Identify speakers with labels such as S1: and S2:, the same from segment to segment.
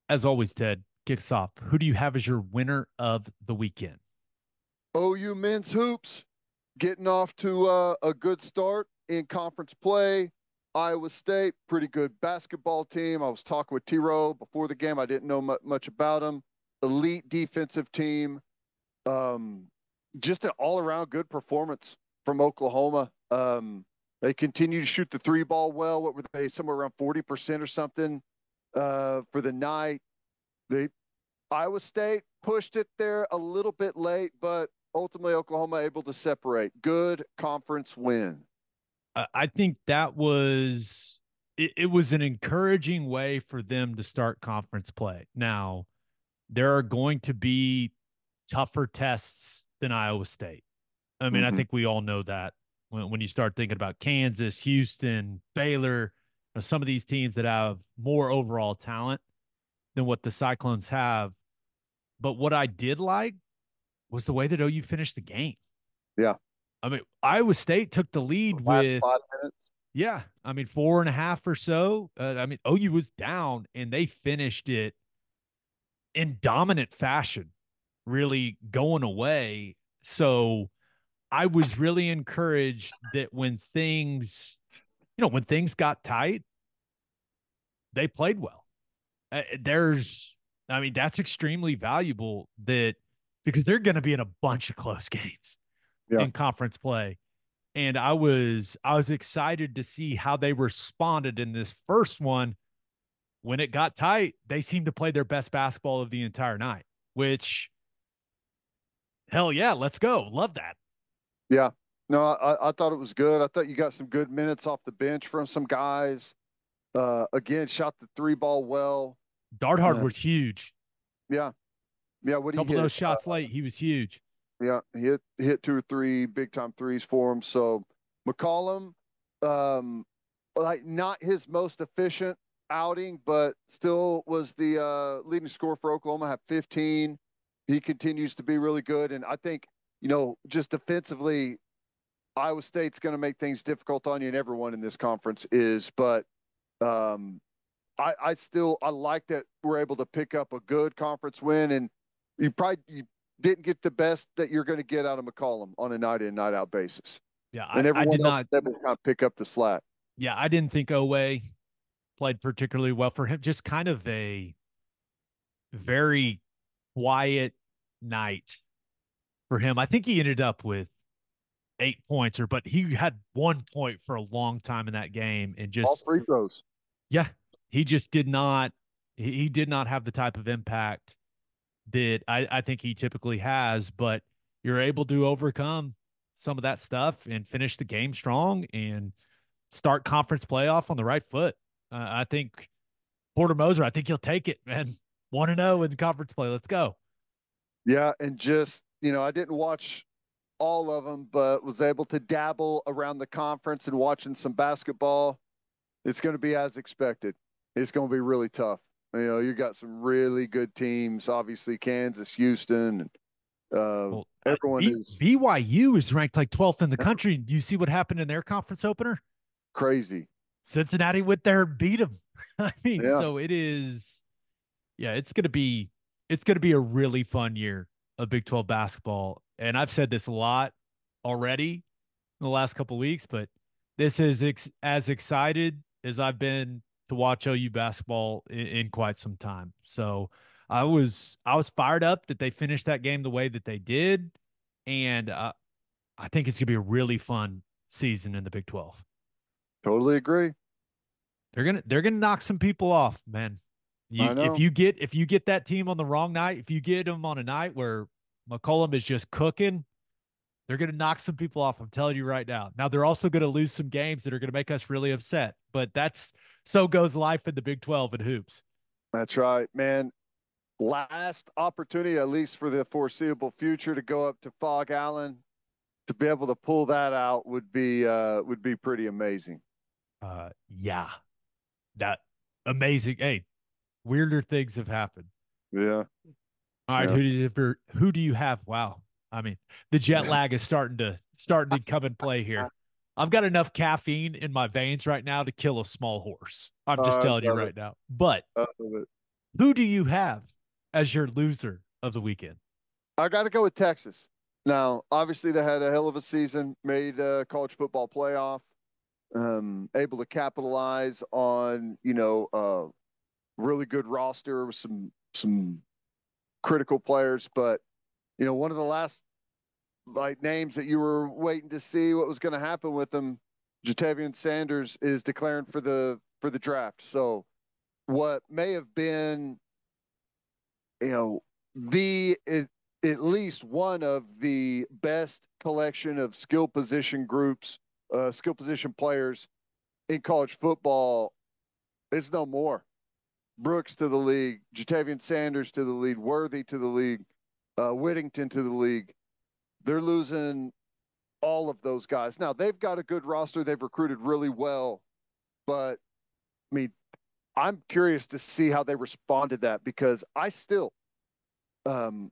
S1: As always, Ted, kick us off. Who do you have as your winner of the weekend?
S2: OU men's hoops getting off to a good start in conference play. Iowa State, pretty good basketball team. I was talking with T-Row before the game. I didn't know much about them. Elite defensive team. Um, just an all-around good performance from Oklahoma. They continue to shoot the three ball well. What were they? Somewhere around 40% or something for the night. They Iowa State pushed it there a little bit late, but ultimately Oklahoma able to separate. Good conference win.
S1: I think that was it was an encouraging way for them to start conference play. Now, there are going to be tougher tests than Iowa State. I mean, I
S2: Mm-hmm.
S1: think we all know that when you start thinking about Kansas, Houston, Baylor, some of these teams that have more overall talent than what the Cyclones have. But what I did like was the way that OU finished the game.
S2: Yeah.
S1: I mean, Iowa State took the lead
S2: Last
S1: with,
S2: 5 minutes.
S1: yeah, I mean, 4.5 or so. I mean, OU was down and they finished it in dominant fashion, really going away. So I was really encouraged that when things got tight, they played well. I mean, that's extremely valuable that because they're going to be in a bunch of close games
S2: Yeah.
S1: in conference play. And I was excited to see how they responded in this first one. When it got tight, they seemed to play their best basketball of the entire night, which hell yeah, let's go. Love that.
S2: Yeah. No, I thought it was good. I thought you got some good minutes off the bench from some guys. Again, shot the three ball well.
S1: Darthard
S2: Uh,
S1: was huge.
S2: yeah. Yeah. What
S1: A
S2: he
S1: couple of
S2: hit?
S1: those shots late, he was huge.
S2: Yeah. He hit two or three big time threes for him. So McCollum, um, like not his most efficient outing, but still was the leading scorer for Oklahoma. Had 15. He continues to be really good, and I think just defensively, Iowa State's going to make things difficult on you, and everyone in this conference is. But um, I like that we're able to pick up a good conference win, and you didn't get the best that you're going to get out of McCollum on a night in night out basis,
S1: Yeah,
S2: and
S1: I
S2: everyone
S1: did
S2: else
S1: not.
S2: was able to kind of pick up the slack.
S1: Yeah, I didn't think Owe played particularly well for him. Just kind of a very quiet night for him. I think he ended up with 8 points, but he had 1 point for a long time in that game, and
S2: All
S1: just
S2: free throws.
S1: yeah, he just did not. He did not have the type of impact that I think he typically has. But you're able to overcome some of that stuff and finish the game strong and start conference playoff on the right foot. I think Porter Moser. I think he'll take it, man. 1-0 in conference play. Let's go.
S2: Yeah, and just I didn't watch all of them, but was able to dabble around the conference and watching some basketball. It's going to be as expected. It's going to be really tough. You got some really good teams. Obviously, Kansas, Houston, and
S1: Well,
S2: everyone is
S1: BYU is ranked like 12th in the country. You see what happened in their conference opener?
S2: crazy.
S1: Cincinnati went there and beat them. I mean,
S2: Yeah,
S1: so it is. Yeah, it's gonna be a really fun year of Big 12 basketball. And I've said this a lot already in the last couple of weeks, but this is as excited as I've been to watch OU basketball in quite some time. So I was fired up that they finished that game the way that they did, and I think it's gonna be a really fun season in the Big 12.
S2: totally agree.
S1: They're gonna knock some people off, man.
S2: I
S1: You
S2: know.
S1: if you get that team on the wrong night, if you get them on a night where McCollum is just cooking, they're gonna knock some people off. I'm telling you right now. Now they're also gonna lose some games that are gonna make us really upset. But that's so goes life in the Big 12 and hoops.
S2: That's right, man. Last opportunity, at least for the foreseeable future, to go up to Fog Allen to be able to pull that out would be pretty amazing.
S1: Yeah, that amazing. Hey, weirder things have happened.
S2: Yeah,
S1: All right,
S2: yeah.
S1: who do you have? Wow. I mean, the jet lag is starting to come in play here. I've got enough caffeine in my veins right now to kill a small horse. I'm just
S2: I
S1: telling you
S2: love it.
S1: right now. But
S2: I love it.
S1: Who do you have as your loser of the weekend?
S2: I got to go with Texas. Now, obviously, they had a hell of a season, made college football playoff, able to capitalize on really good roster with some critical players. But one of the last like names that you were waiting to see what was going to happen with them, Jatavian Sanders is declaring for the draft. So what may have been you know the it, at least one of the best collection of skill position players in college football is no more. Brooks to the league, Jatavian Sanders to the league, Worthy to the league, Whittington to the league. They're losing all of those guys. Now they've got a good roster. They've recruited really well, but I mean, I'm curious to see how they respond to that because I still, um,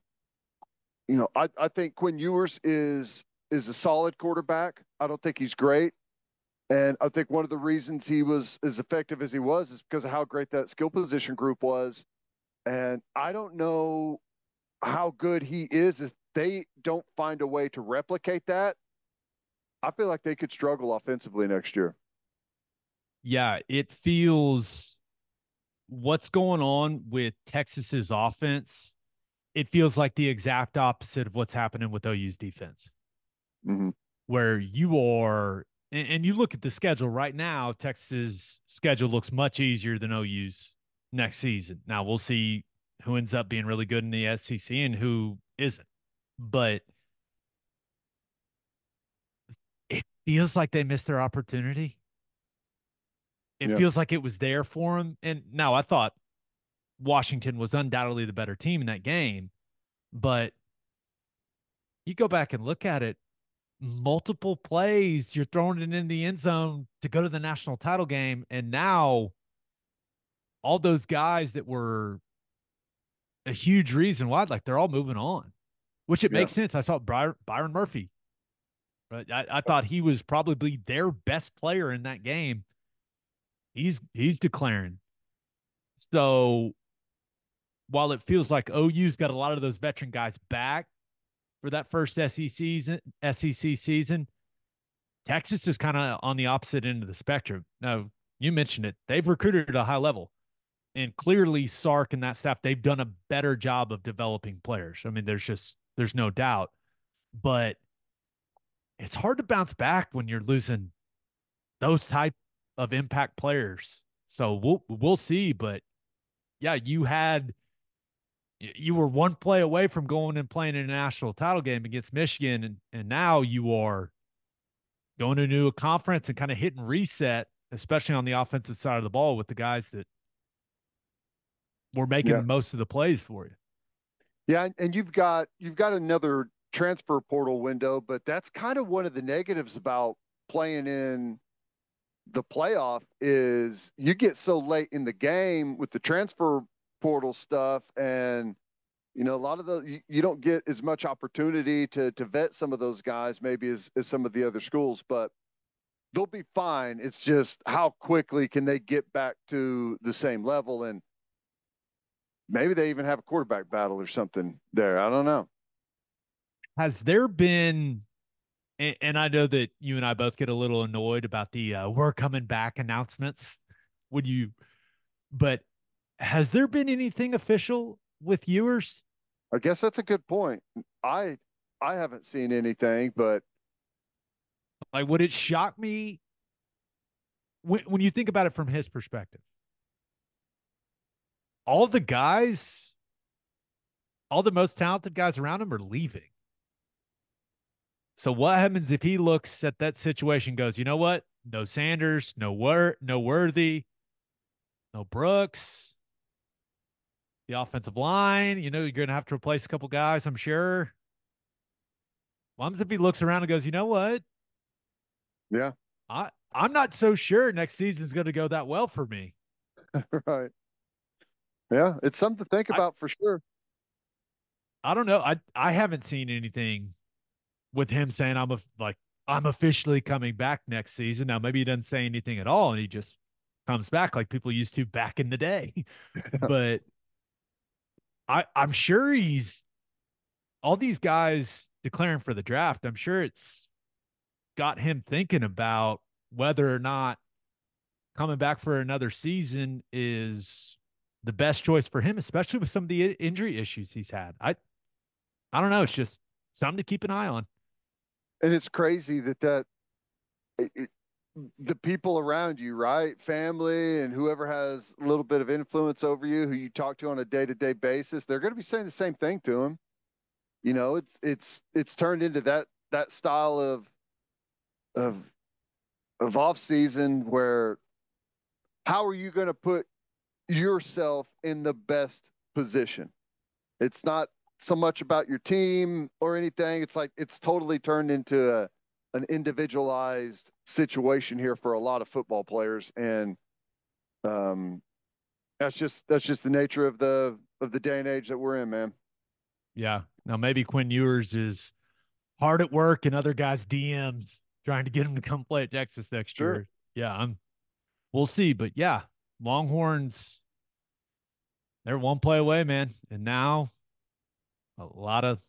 S2: I think Quinn Ewers is a solid quarterback. I don't think he's great. And I think one of the reasons he was as effective as he was is because of how great that skill position group was. And I don't know how good he is if they don't find a way to replicate that. I feel like they could struggle offensively next year.
S1: Yeah, it feels what's going on with Texas's offense. It feels like the exact opposite of what's happening with OU's defense,
S2: Mm-hmm.
S1: where you are, and you look at the schedule right now, Texas's schedule looks much easier than OU's next season. Now we'll see who ends up being really good in the SEC and who isn't. But it feels like they missed their opportunity. It
S2: Yeah.
S1: feels like it was there for them. And now I thought Washington was undoubtedly the better team in that game, but you go back and look at it, multiple plays, you're throwing it in the end zone to go to the national title game. And now all those guys that were a huge reason why, like they're all moving on, which it
S2: Yeah.
S1: makes sense. I saw Byron Murphy. Right? I thought he was probably their best player in that game. He's declaring. So while it feels like OU's got a lot of those veteran guys back for that first SEC season, Texas is kind of on the opposite end of the spectrum. Now, you mentioned it. They've recruited at a high level. And clearly Sark and that staff, they've done a better job of developing players. I mean, there's no doubt. But it's hard to bounce back when you're losing those type of impact players. So we'll see. But yeah, you were one play away from going and playing in a national title game against Michigan, and now you are going to a conference and kind of hitting reset, especially on the offensive side of the ball with the guys that were
S2: Yeah.
S1: making most of the plays for you.
S2: Yeah. And you've got another transfer portal window, but that's kind of one of the negatives about playing in the playoff is you get so late in the game with the transfer portal stuff and a lot of the you don't get as much opportunity to vet some of those guys maybe as some of the other schools, but they'll be fine. It's just how quickly can they get back to the same level, and maybe they even have a quarterback battle or something there. I don't know.
S1: Has there been, and I know that you and I both get a little annoyed about the we're coming back announcements. Would you, but has there been anything official with Ewers?
S2: I guess that's a good point. I I haven't seen anything, but
S1: Like, would it shock me when you think about it from his perspective? All the guys, all the most talented guys around him are leaving. So what happens if he looks at that situation, goes, you know what? No Sanders, no Worthy, no Brooks, the offensive line. You're going to have to replace a couple guys, I'm sure. What happens if he looks around and goes, you know what?
S2: yeah,
S1: I'm not so sure next season's going to go that well for me.
S2: right. Yeah, it's something to think
S1: I
S2: about for sure.
S1: I don't know. I haven't seen anything with him saying I'm officially coming back next season. Now maybe he doesn't say anything at all and he just comes back like people used to back in the day. But I'm sure he's all these guys declaring for the draft. I'm sure it's got him thinking about whether or not coming back for another season is the best choice for him, especially with some of the injury issues he's had. I don't know. It's just something to keep an eye on.
S2: And it's crazy that it, the people around you, right? Family and whoever has a little bit of influence over you, who you talk to on a day-to-day basis, they're going to be saying the same thing to him. You know, it's turned into that style of of off season where how are you going to put yourself in the best position? It's not so much about your team or anything. It's like it's totally turned into an individualized situation here for a lot of football players, and um, that's just the nature of the day and age that we're in, man.
S1: Yeah. Now maybe Quinn Ewers is hard at work and other guys DMs trying to get him to come play at Texas next
S2: Sure.
S1: year. Yeah, we'll see. But yeah, Longhorns, they're one play away, man. And now a lot of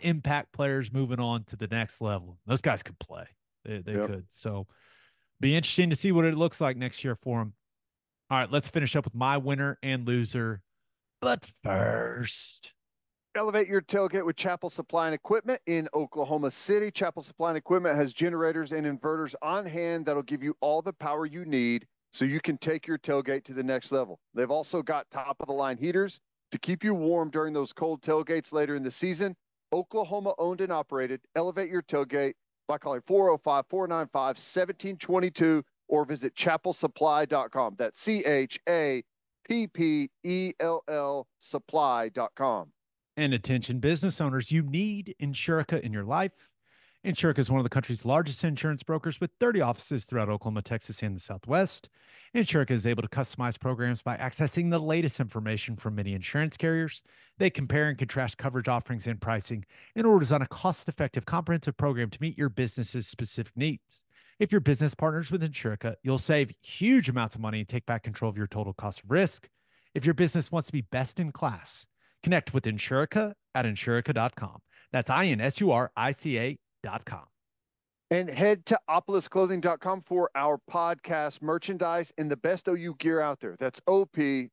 S1: impact players moving on to the next level. Those guys could play. They
S2: Yep.
S1: could. So be interesting to see what it looks like next year for them. All right, let's finish up with my winner and loser. But first,
S2: Elevate your tailgate with Chapel Supply and Equipment in Oklahoma City. Chapel Supply and Equipment has generators and inverters on hand that'll give you all the power you need so you can take your tailgate to the next level. They've also got top of the line heaters to keep you warm during those cold tailgates later in the season. Oklahoma owned and operated. Elevate your tailgate by calling 405 495 1722 or visit chapelsupply.com. That's CHAPPELL supply.com.
S1: and attention business owners, you need Insurica in your life. Insurica is one of the country's largest insurance brokers with 30 offices throughout Oklahoma, Texas, and the Southwest. Insurica is able to customize programs by accessing the latest information from many insurance carriers. They compare and contrast coverage offerings and pricing in order to design a cost-effective, comprehensive program to meet your business's specific needs. If your business partners with Insurica, you'll save huge amounts of money and take back control of your total cost of risk. If your business wants to be best in class, connect with Insurica at insurica.com. That's INSURICA.com.
S2: And head to opolisclothing.com for our podcast merchandise and the best OU gear out there. That's OPOLIS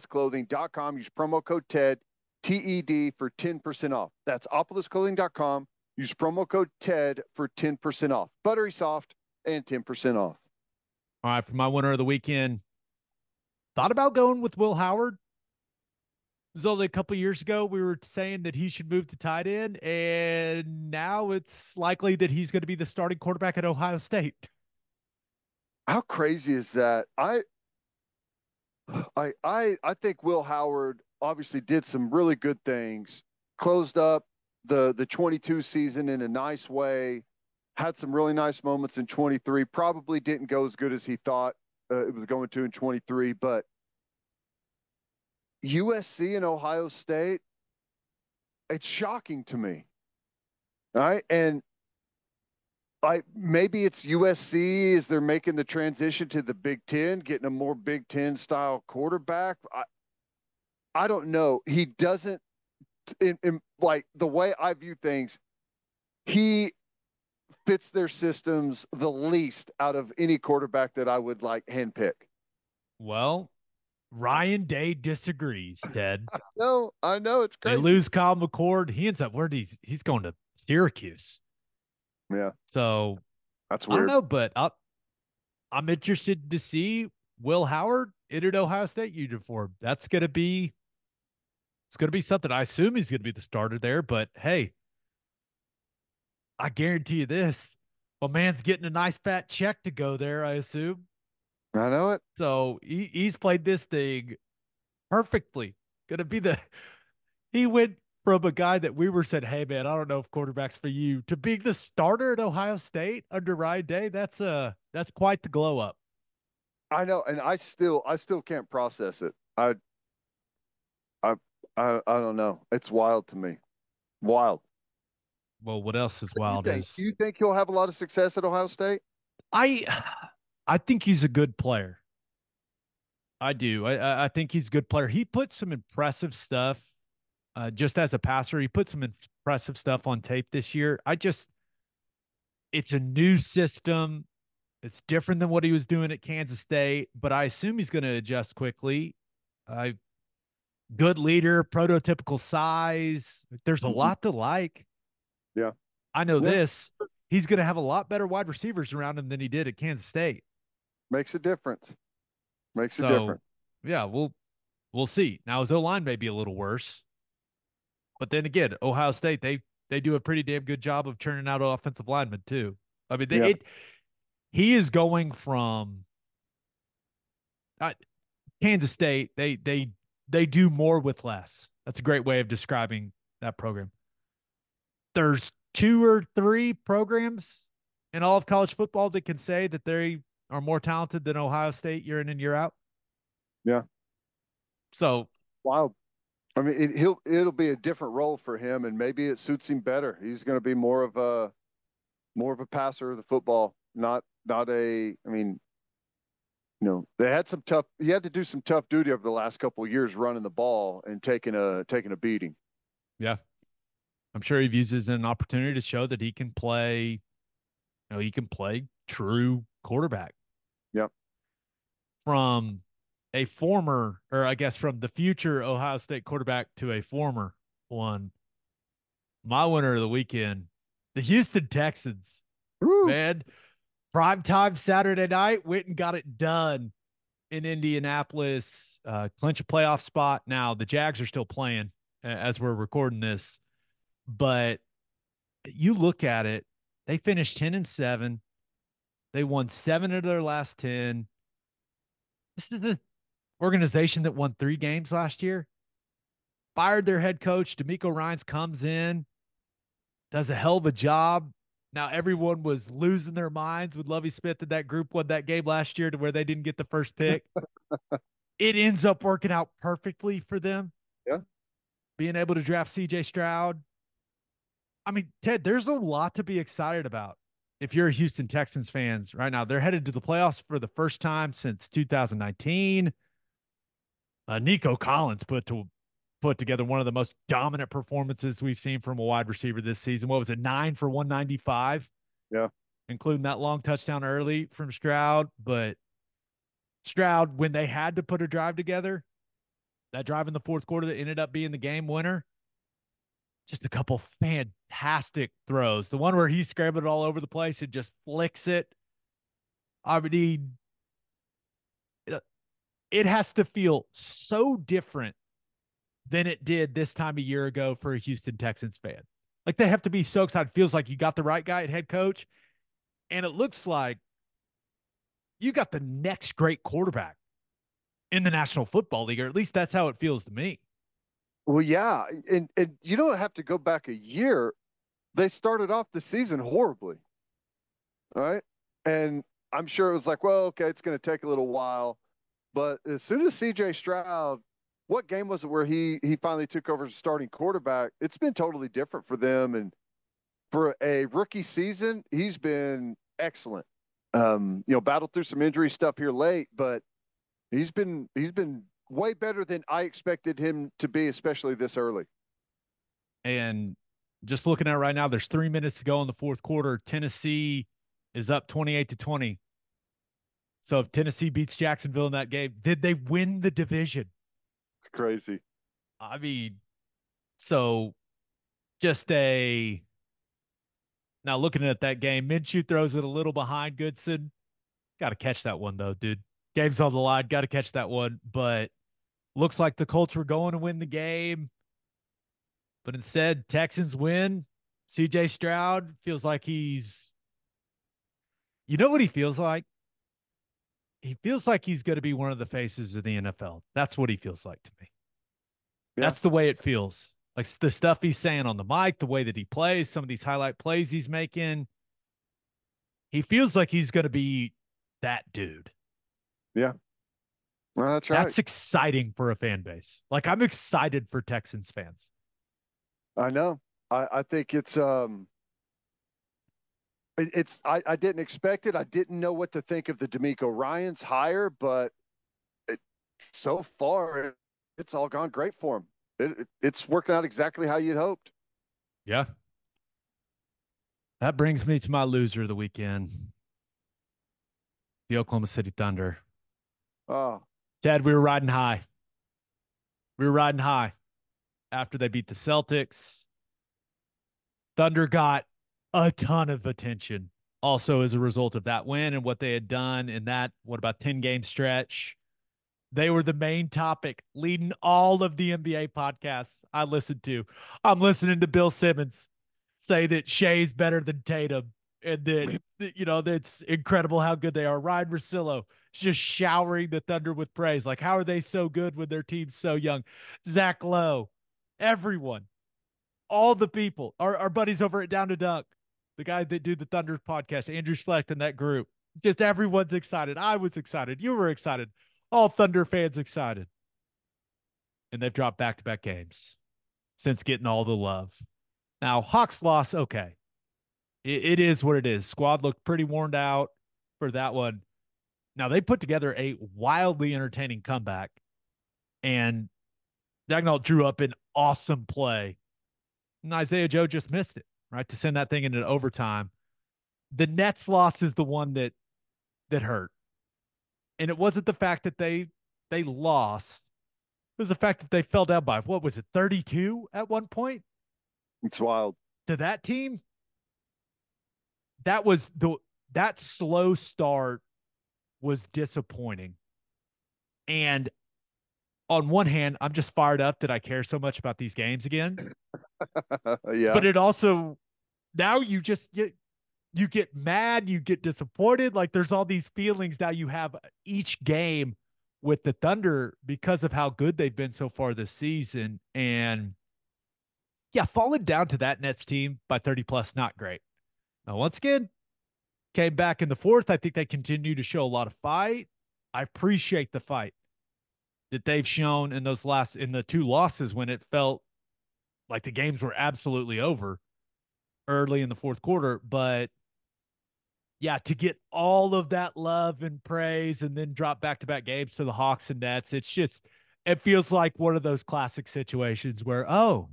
S2: clothing.com. Use promo code TED, TED for 10% off. That's opolisclothing.com. Use promo code TED for 10% off. Buttery soft and 10% off.
S1: All right, for my winner of the weekend, thought about going with Will Howard. It was only a couple years ago we were saying that he should move to tight end, and now it's likely that he's going to be the starting quarterback at Ohio State.
S2: How crazy is that? I think Will Howard obviously did some really good things. Closed up the 22 season in a nice way. Had some really nice moments in 23. Probably didn't go as good as he thought it was going to in 23, but USC and Ohio State, it's shocking to me. All right. And maybe it's USC as they're making the transition to the Big Ten, getting a more Big Ten style quarterback. I don't know. He doesn't, in like the way I view things, he fits their systems the least out of any quarterback that I would like handpick.
S1: Well, Ryan Day disagrees, Ted.
S2: No, I know it's
S1: They
S2: crazy.
S1: lose Kyle McCord. He ends up where he's going to Syracuse.
S2: Yeah,
S1: So
S2: that's
S1: I don't
S2: weird.
S1: know, but I'm interested to see Will Howard in an Ohio State uniform. It's gonna be something. I assume he's gonna be the starter there, but hey, I guarantee you this. My man's getting a nice fat check to go there, I assume.
S2: I know it.
S1: So he's played this thing perfectly. Gonna be the he went from a guy that we were saying, hey man, I don't know if quarterback's for you, to being the starter at Ohio State under Ryan Day. That's quite the glow up.
S2: I know, and I still can't process it. I, I don't know. It's wild to me. Wild.
S1: Well, what else is
S2: What do you
S1: wild
S2: think? Do
S1: is
S2: you think he'll have a lot of success at Ohio State?
S1: I I think he's a good player. I do. I think he's a good player. He put some impressive stuff just as a passer. He put some impressive stuff on tape this year. It's a new system. It's different than what he was doing at Kansas State, but I assume he's going to adjust quickly. I Good leader, prototypical size. There's a
S2: Mhm.
S1: lot to like.
S2: Yeah.
S1: I know
S2: Yeah.
S1: this. He's going to have a lot better wide receivers around him than he did at Kansas State.
S2: Makes a difference. Makes a
S1: So,
S2: difference.
S1: yeah, we'll see. Now his O line may be a little worse, but then again, Ohio State they do a pretty damn good job of churning out offensive linemen too. I mean,
S2: Yeah.
S1: he is going from uh, Kansas State. They do more with less. That's a great way of describing that program. There's two or three programs in all of college football that can say that they are more talented than Ohio State year in and year out.
S2: Yeah.
S1: So
S2: Wow. I mean, it'll be a different role for him, and maybe it suits him better. He's going to be more of a passer of the football, not a. I mean, they had some tough. He had to do some tough duty over the last couple of years running the ball and taking a beating.
S1: yeah, I'm sure he views it as an opportunity to show that he can play. He can play true quarterback
S2: Yep.
S1: from a former, or I guess from the future Ohio State quarterback to a former one. My winner of the weekend, the Houston Texans.
S2: Woo.
S1: Man, prime time Saturday night, went and got it done in Indianapolis, clinch a playoff spot. Now the Jags are still playing as we're recording this, but you look at it, they finished 10-7. They won 7 of their last 10. This is the organization that won 3 games last year. Fired their head coach. D'Amico Ryans comes in, does a hell of a job. Now everyone was losing their minds with Lovie Smith and that group won that game last year to where they didn't get the first pick. It ends up working out perfectly for them,
S2: Yeah.
S1: being able to draft CJ Stroud. I mean, Ted, there's a lot to be excited about if you're a Houston Texans fans right now. They're headed to the playoffs for the first time since 2019. Nico Collins put together one of the most dominant performances we've seen from a wide receiver this season. What was it, 9 for 195,
S2: Yeah.
S1: including that long touchdown early from Stroud. But Stroud, when they had to put a drive together, that drive in the fourth quarter that ended up being the game winner, just a couple fantastic throws. The one where he scrambled it all over the place and just flicks it. I mean, it has to feel so different than it did this time a year ago for a Houston Texans fan. Like they have to be so excited. Feels like you got the right guy at head coach, and it looks like you got the next great quarterback in the National Football League, or at least that's how it feels to me.
S2: Well, yeah, and you don't have to go back a year. They started off the season horribly, right? And I'm sure it was like, well, okay, it's going to take a little while. But as soon as CJ Stroud, what game was it where he finally took over as starting quarterback? It's been totally different for them. And for a rookie season, he's been excellent. Battled through some injury stuff here late, but he's been way better than I expected him to be, especially this early.
S1: And just looking at it right now, there's 3 minutes to go in the fourth quarter. Tennessee is up 28-20. So if Tennessee beats Jacksonville in that game, did they win the division?
S2: It's crazy.
S1: I mean, so just a now looking at that game, Minshew throws it a little behind Goodson. Got to catch that one though, dude. Game's on the line. Got to catch that one. But looks like the Colts were going to win the game, but instead Texans win. CJ Stroud feels like you know what he feels like? He feels like he's going to be one of the faces of the NFL. That's what he feels like to me.
S2: Yeah.
S1: That's the way it feels. Like the stuff he's saying on the mic, the way that he plays, some of these highlight plays he's making. He feels like he's going to be that dude.
S2: Yeah. Well, that's right.
S1: That's exciting for a fan base. Like I'm excited for Texans fans.
S2: I know. I think I didn't expect it. I didn't know what to think of the D'Amico Ryans hire, but so far, it's all gone great for him. It's working out exactly how you'd hoped.
S1: Yeah. That brings me to my loser of the weekend, the Oklahoma City Thunder.
S2: Oh,
S1: Ted, we were riding high. We were riding high after they beat the Celtics. Thunder got a ton of attention also as a result of that win and what they had done in that, what about 10 game stretch? They were the main topic leading all of the NBA podcasts I listened to. I'm listening to Bill Simmons say that Shea's better than Tatum and that's incredible how good they are. Ryan Russillo just showering the Thunder with praise. Like, how are they so good when their team's so young? Zach Lowe, everyone, all the people, our buddies over at Down to Dunk, the guy that do the Thunder podcast, Andrew Schlecht and that group. Just everyone's excited. I was excited. You were excited. All Thunder fans excited. And they've dropped back to back games since getting all the love. Now, Hawks loss, okay. It is what it is. Squad looked pretty worn out for that one. Now, they put together a wildly entertaining comeback, and Dagnall drew up an awesome play. And Isaiah Joe just missed it, right, to send that thing into overtime. The Nets loss is the one that hurt. And it wasn't the fact that they lost. It was the fact that they fell down by, what was it, 32 at one point
S2: it's wild.
S1: to that team. That was that slow start was disappointing. And on one hand, I'm just fired up that I care so much about these games again.
S2: Yeah.
S1: But it also, now you get mad, you get disappointed. Like, there's all these feelings now you have each game with the Thunder because of how good they've been so far this season. And yeah, falling down to that Nets team by 30 plus, not great. Now, once again, came back in the fourth. I think they continue to show a lot of fight. I appreciate the fight that they've shown in the two losses when it felt like the games were absolutely over early in the fourth quarter. But yeah, to get all of that love and praise and then drop back to back games to the Hawks and Nets, it feels like one of those classic situations where, oh,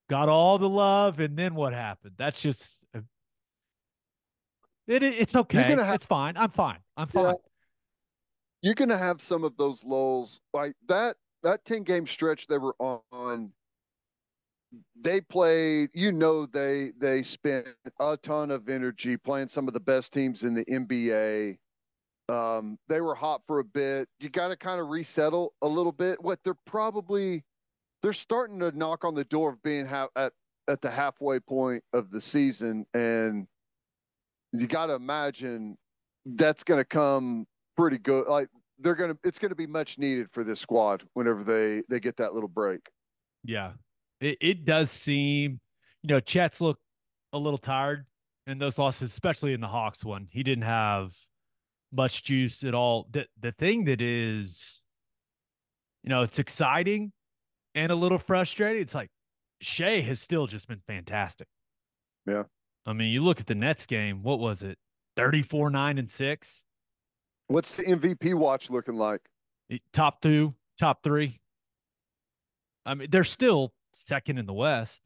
S1: got all the love and then what happened? That's just, it's
S2: You're
S1: okay.
S2: gonna have
S1: It's fine. I'm fine. I'm
S2: yeah,
S1: fine.
S2: you're gonna have some of those lulls. Like that 10 game stretch they were on, they played, they spent a ton of energy playing some of the best teams in the NBA. They were hot for a bit. You got to kind of resettle a little bit. They're starting to knock on the door of being at the halfway point of the season, and you got to imagine that's going to come pretty good. Like, it's going to be much needed for this squad whenever they get that little break.
S1: Yeah. It does seem, Chet's looked a little tired in those losses, especially in the Hawks one. He didn't have much juice at all. The thing that is, it's exciting and a little frustrating. It's like Shea has still just been fantastic.
S2: Yeah.
S1: I mean, you look at the Nets game, what was it? 34, 9, and 6.
S2: What's the MVP watch looking like?
S1: Top two, top three. I mean, they're still second in the West,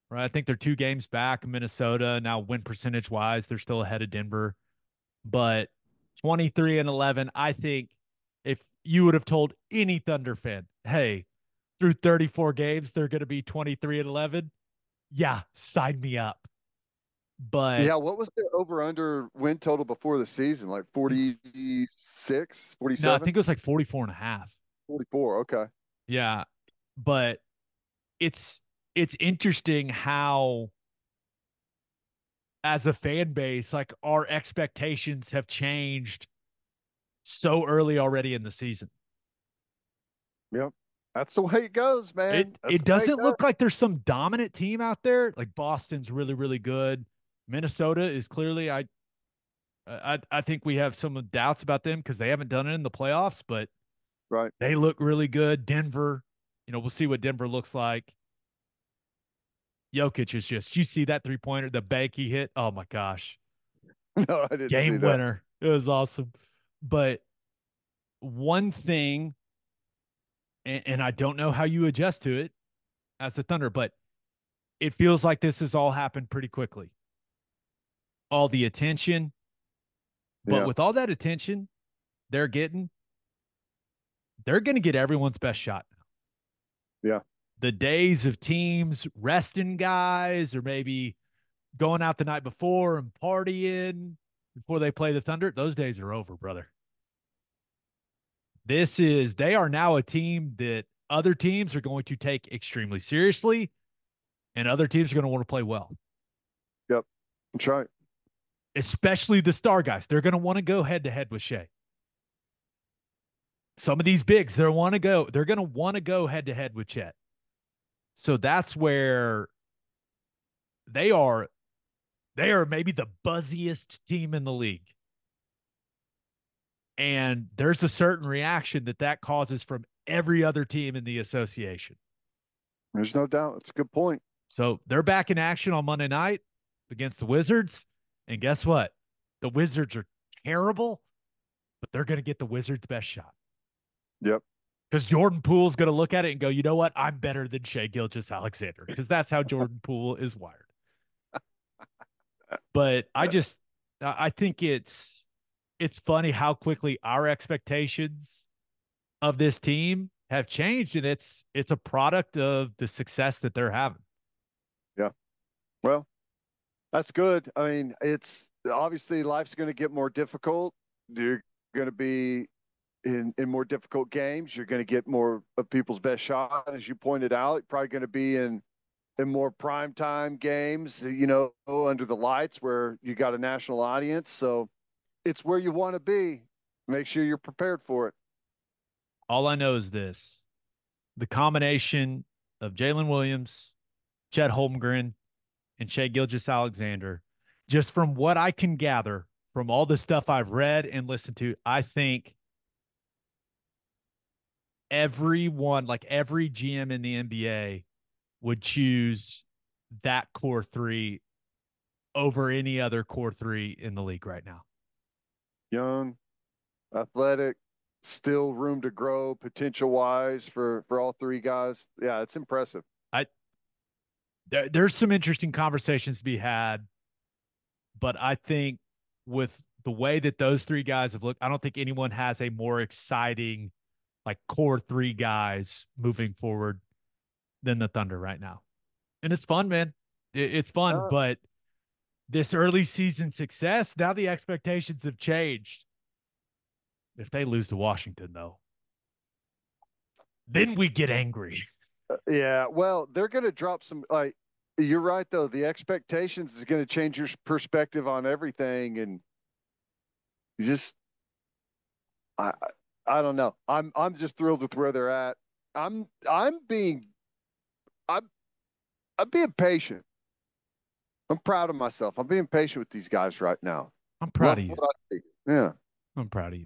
S1: right? I think they're 2 games back in Minnesota. Now, win percentage wise, they're still ahead of Denver. But 23 and 11, I think if you would have told any Thunder fan, hey, through 34 games, they're going to be 23 and 11, yeah, sign me up. But
S2: Yeah, what was the over under win total before the season? Like
S1: I think,
S2: 46,
S1: no, I
S2: 47,
S1: think it was like 44 and a half.
S2: 44. Okay.
S1: Yeah. But it's it's interesting how as a fan base, like, our expectations have changed so early already in the season.
S2: Yep. That's the way it goes, man. That's
S1: It
S2: the way it
S1: doesn't
S2: goes.
S1: look like there's some dominant team out there. Like, Boston's really, really good. Minnesota is clearly, I think we have some doubts about them because they haven't done it in the playoffs, but
S2: Right.
S1: they look really good. Denver, we'll see what Denver looks like. Jokic is just, you see that 3 pointer, the bank he hit. Oh my gosh.
S2: No, I didn't see
S1: Game
S2: that.
S1: winner. It was awesome. But one thing, and I don't know how you adjust to it as the Thunder, but it feels like this has all happened pretty quickly. All the attention, but
S2: Yeah.
S1: with all that attention they're getting, they're going to get everyone's best shot.
S2: Yeah.
S1: The days of teams resting guys or maybe going out the night before and partying before they play the Thunder, those days are over, brother. They are now a team that other teams are going to take extremely seriously, and other teams are going to want to play well,
S2: Yep. That's right.
S1: especially the star guys. They're going to want to go head to head with Shea. Some of these bigs, they're going to want to go head to head with Chet. So that's where they are. They are maybe the buzziest team in the league. And there's a certain reaction that causes from every other team in the association.
S2: There's no doubt. It's a good point.
S1: So they're back in action on Monday night against the Wizards. And guess what? The Wizards are terrible, but they're going to get the Wizards' best shot.
S2: Yep.
S1: Because Jordan Poole's going to look at it and go, you know what? I'm better than Shea Gilgeous-Alexander, because that's how Jordan Poole is wired. But I think it's funny how quickly our expectations of this team have changed, and it's a product of the success that they're having.
S2: Yeah. Well, that's good. I mean, it's obviously life's going to get more difficult. You're going to be in more difficult games. You're going to get more of people's best shot, as you pointed out. You're probably going to be in more primetime games, under the lights where you got a national audience. So it's where you want to be. Make sure you're prepared for it.
S1: All I know is this: the combination of Jalen Williams, Chet Holmgren, and Shea Gilgeous-Alexander, just from what I can gather from all the stuff I've read and listened to, I think everyone, like every GM in the NBA, would choose that core three over any other core three in the league right now.
S2: Young, athletic, still room to grow potential wise for all three guys. Yeah, it's impressive.
S1: I there's some interesting conversations to be had, but I think with the way that those three guys have looked, I don't think anyone has a more exciting like core three guys moving forward than the Thunder right now. And it's fun, man. It's fun,
S2: Uh,
S1: but this early season success, now the expectations have changed. If they lose to Washington, though, then we get angry.
S2: yeah, well, they're going to drop some. Like you're right, though. The expectations is going to change your perspective on everything, and you just, I, I don't know. I'm just thrilled with where they're at. I'm, I'm being, I'm, I'm being patient. I'm proud of myself. I'm being patient with these guys right now.
S1: I'm proud
S2: Love
S1: of you.
S2: what I see. Yeah.
S1: I'm proud of you.